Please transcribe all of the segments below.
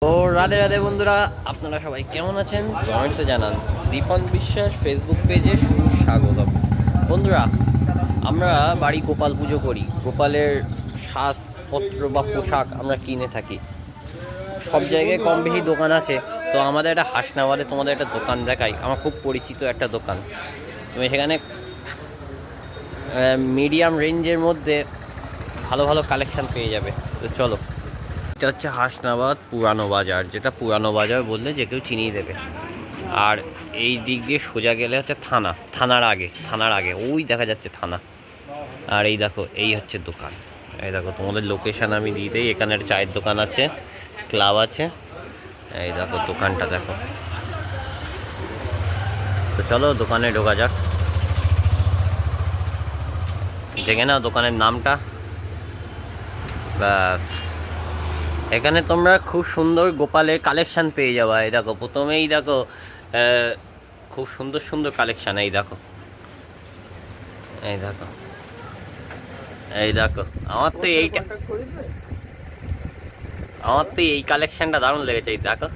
তো রাধে রাধে বন্ধুরা, আপনারা সবাই কেমন আছেন কমেন্টসে জানান। দীপন বিশ্বাস ফেসবুক পেজে সুস্বাগতম। বন্ধুরা, আমরা বাড়ি গোপাল পুজো করি, গোপালের সাজপত্র বা পোশাক আমরা কিনে থাকি। সব জায়গায় কম বেশি দোকান আছে, তো আমাদের একটা হাসনাবাদে তোমাদের একটা দোকান দেখাই, আমার খুব পরিচিত একটা দোকান। তুমি সেখানে মিডিয়াম রেঞ্জের মধ্যে ভালো ভালো কালেকশান পেয়ে যাবে। তো চলো, এটা হচ্ছে হাসনাবাদ পুরানো বাজার, যেটা পুরানো বাজার বললে যে কেউ চিনিয়ে দেবে। আর এই দিক দিয়ে সোজা গেলে হচ্ছে থানার আগে ওই দেখা যাচ্ছে থানা। আর এই দেখো, এই হচ্ছে দোকান। এই দেখো, তোমাদের লোকেশান আমি দিয়ে দিই। এখানে একটা চায়ের দোকান আছে, ক্লাব আছে। এই দেখো দোকানটা দেখো। তো চলো দোকানে ঢোকা যাক। দেখে নাও দোকানের নামটা। ব্যাস, এখানে তোমরা খুব সুন্দর গোপালের কালেকশান পেয়ে যাবা। এই দেখো, প্রথমেই দেখো খুব সুন্দর সুন্দর কালেকশান। এই দেখো, এই দেখো, এই দেখো। আমার তো এই কালেকশানটা দারুণ লেগেছে। এই দেখো,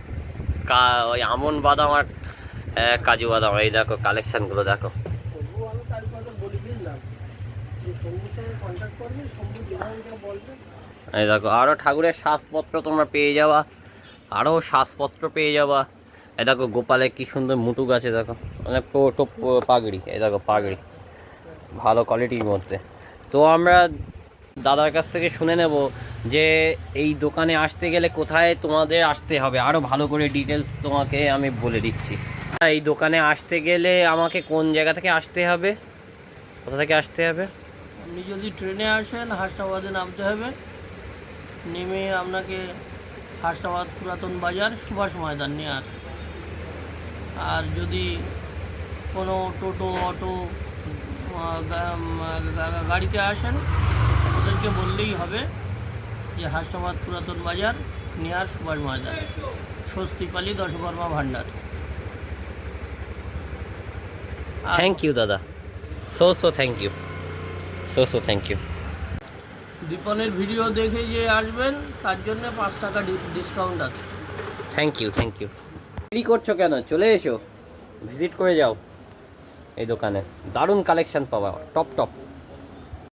ওই আমন বাদাম আর কাজু বাদাম। এই দেখো কালেকশানগুলো দেখো। এই দেখো, আরও ঠাকুরের শ্বাসপত্র তোমরা পেয়ে যাবা, আরও শ্বাসপত্র পেয়ে যাবা। এই দেখো গোপালের কি সুন্দর মুটুক আছে দেখো, অনেক টোপ পাগড়ি। এই দেখো পাগড়ি ভালো কোয়ালিটির মধ্যে। তো আমরা দাদার কাছ থেকে শুনে নেব যে এই দোকানে আসতে গেলে কোথায় তোমাদের আসতে হবে, আরও ভালো করে ডিটেলস তোমাকে আমি বলে দিচ্ছি। এই দোকানে আসতে গেলে আমাকে কোন জায়গা থেকে আসতে হবে, কোথা থেকে আসতে হবে? আপনি যদি ট্রেনে আসেন হাসনাবাদে নামতে হবে। নেমে আপনাকে হাসনাবাদ পুরাতন বাজার সুভাষ ময়দান নেওয়ার। আর যদি কোনো টোটো অটো গাড়িতে আসেন, ওদেরকে বললেই হবে যে হাসনাবাদ পুরাতন বাজার নেয়ার সুভাষ ময়দান, স্বস্তিপালি দশকর্মা ভাণ্ডার। থ্যাংক ইউ দাদা, so thank you, so thank you. দীপনের ভিডিও দেখে যে আসবেন তার জন্য 5 টাকা ডিসকাউন্ট আছে। Thank you. দেরি করছো কেন? চলে এসো, ভিজিট করে যাও এই দোকানে। দারুণ কালেকশন পাওয়া, টপ।